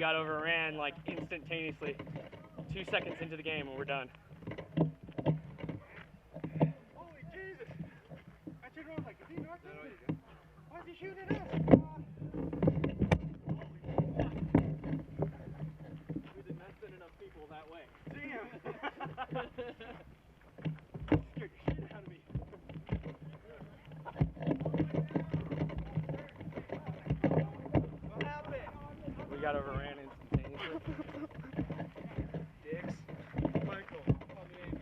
got overran like instantaneously. 2 seconds into the game and we're done. Holy Jesus! I turned around like, is he north? Why is he shooting at us? We did not send enough people that way. Damn! Scared the shit out of me. What happened? We got overran instantaneously. Dicks. Michael, call me in.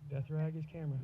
Death rag his camera.